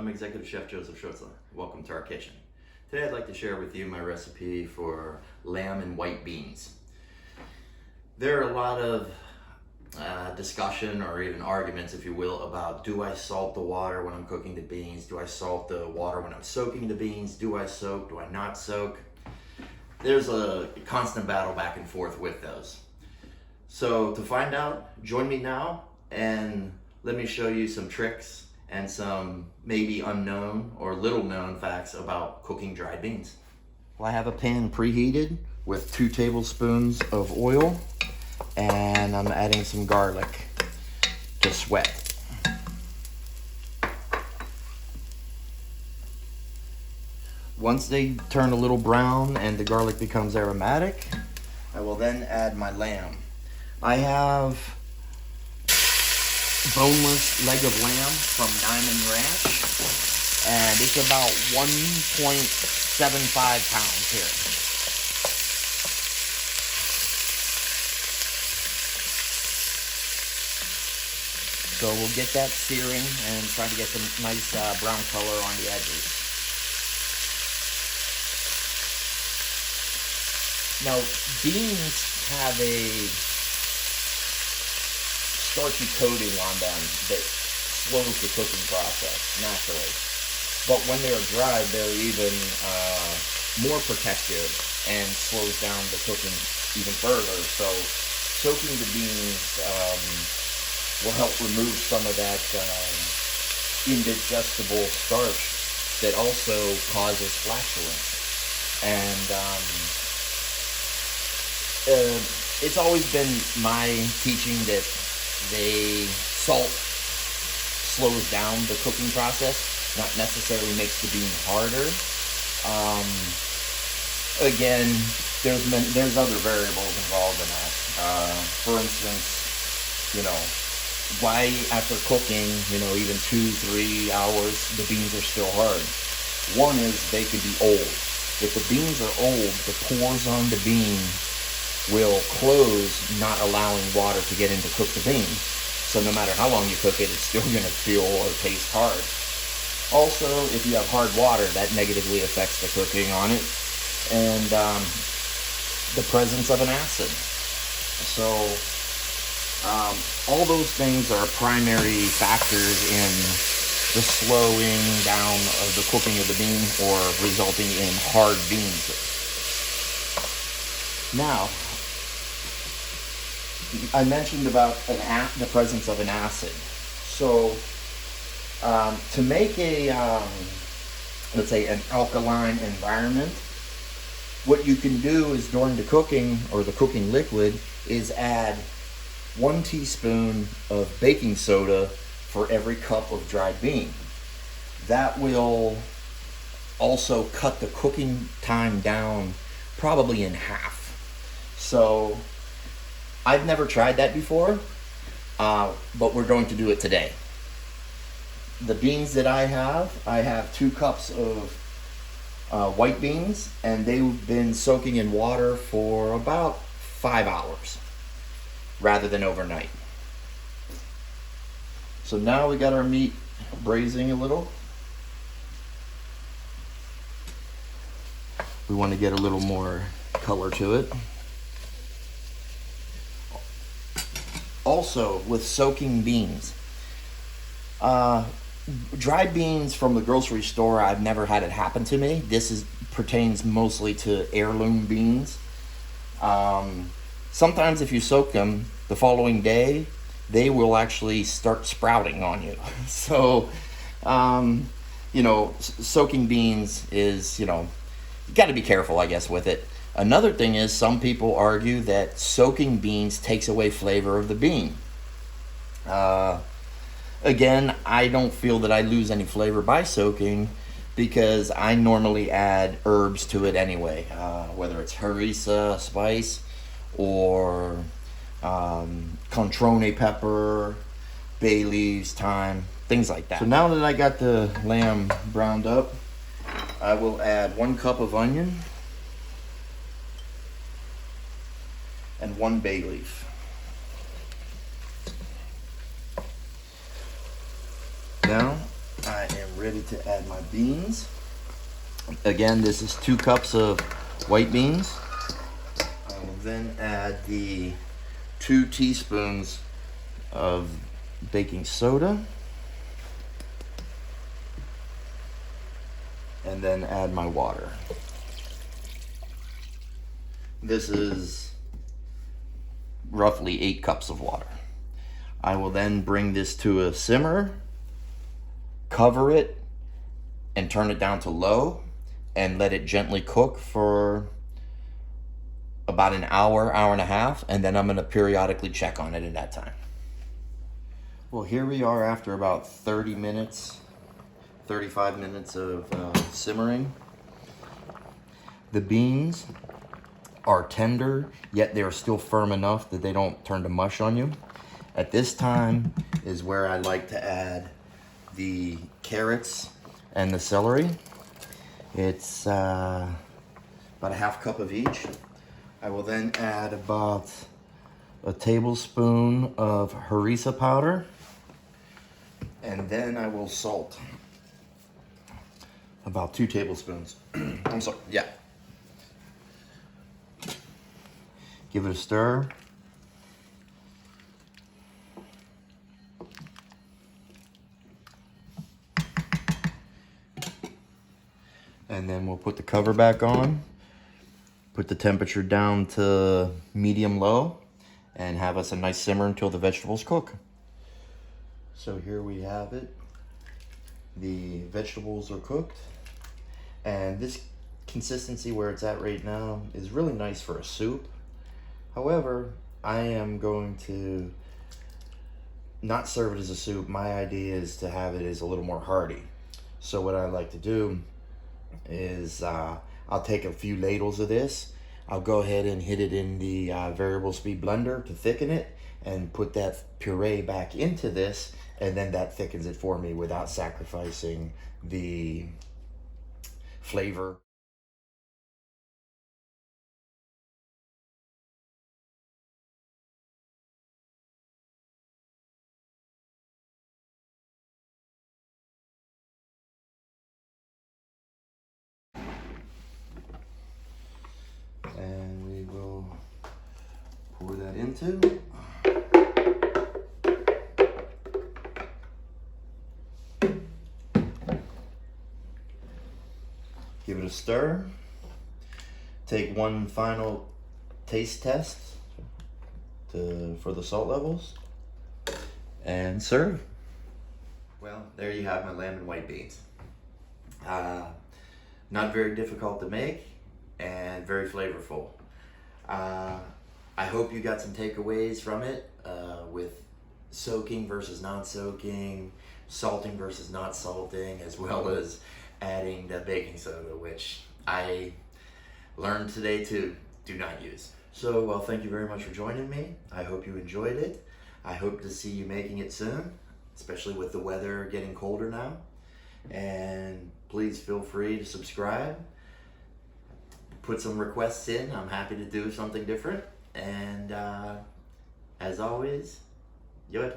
I'm Executive Chef Joseph Schutzler. Welcome to our kitchen. Today I'd like to share with you my recipe for lamb and white beans. There are a lot of discussion or even arguments, if you will, about do I salt the water when I'm cooking the beans? Do I salt the water when I'm soaking the beans? Do I soak? Do I not soak? There's a constant battle back and forth with those. So to find out, join me now and let me show you some tricks and some maybe unknown or little known facts about cooking dried beans. Well, I have a pan preheated with 2 tablespoons of oil, and I'm adding some garlic to sweat. Once they turn a little brown and the garlic becomes aromatic, I will then add my lamb. I have boneless leg of lamb from Niman Ranch, and it's about 1.75 pounds here. So we'll get that searing and try to get some nice brown color on the edges. Now, beans have a starchy coating on them that slows the cooking process naturally. But when they are dried, they're even more protective and slows down the cooking even further. So soaking the beans will help remove some of that indigestible starch that also causes flatulence. And it's always been my teaching that salt slows down the cooking process, not necessarily makes the bean harder. Again, there's other variables involved in that. For instance, why after cooking, even 2-3 hours, the beans are still hard? One is they could be old. If the beans are old, the pores on the bean will close, not allowing water to get in to cook the beans. So no matter how long you cook it, it's still going to feel or taste hard. Also, if you have hard water, that negatively affects the cooking on it, and the presence of an acid. So all those things are primary factors in the slowing down of the cooking of the bean or resulting in hard beans. Now, I mentioned about the presence of an acid. So to make a, let's say, an alkaline environment, what you can do is during the cooking or the cooking liquid is add 1 teaspoon of baking soda for every cup of dried bean. That will also cut the cooking time down probably in half. So I've never tried that before, but we're going to do it today. The beans that I have 2 cups of white beans, and they've been soaking in water for about 5 hours rather than overnight. So now we got our meat braising a little. We want to get a little more color to it. Also, with soaking beans, dried beans from the grocery store, I've never had it happen to me. This pertains mostly to heirloom beans. Sometimes if you soak them, the following day, they will actually start sprouting on you. So, soaking beans is, you got to be careful, I guess, with it. Another thing is some people argue that soaking beans takes away flavor of the bean. Again, I don't feel that I lose any flavor by soaking because I normally add herbs to it anyway, whether it's Harissa spice or controne pepper, bay leaves, thyme, things like that. So now that I got the lamb browned up, I will add 1 cup of onion and 1 bay leaf. Now I am ready to add my beans. Again, this is 2 cups of white beans. I will then add the 2 teaspoons of baking soda. And then add my water. This is roughly 8 cups of water. I will then bring this to a simmer, cover it, and turn it down to low, and let it gently cook for about an hour, hour and a half, and then I'm gonna periodically check on it in that time. Well, here we are after about 30 minutes, 35 minutes of simmering. The beans are tender, yet they're still firm enough that they don't turn to mush on you. At this time is where I like to add the carrots and the celery. It's about a half cup of each. I will then add about a tablespoon of harissa powder, and then I will salt. About 2 tablespoons. I'm sorry, yeah. Give it a stir. And then we'll put the cover back on, put the temperature down to medium-low, and have us a nice simmer until the vegetables cook. So here we have it. The vegetables are cooked, and this consistency where it's at right now is really nice for a soup. However, I am going to not serve it as a soup. My idea is to have it as a little more hearty. So what I like to do is I'll take a few ladles of this. I'll go ahead and hit it in the variable speed blender to thicken it, and put that puree back into this, and then that thickens it for me without sacrificing the flavor. And we will pour that into. Give it a stir. Take one final taste test for the salt levels, and serve. Well, there you have my lamb and white beans. Not very difficult to make, and very flavorful. I hope you got some takeaways from it, with soaking versus not soaking, salting versus not salting, as well as adding the baking soda, which I learned today to do not use. So, well, thank you very much for joining me. I hope you enjoyed it. I hope to see you making it soon, especially with the weather getting colder now. And please feel free to subscribe. Put some requests in. I'm happy to do something different. And as always, yo,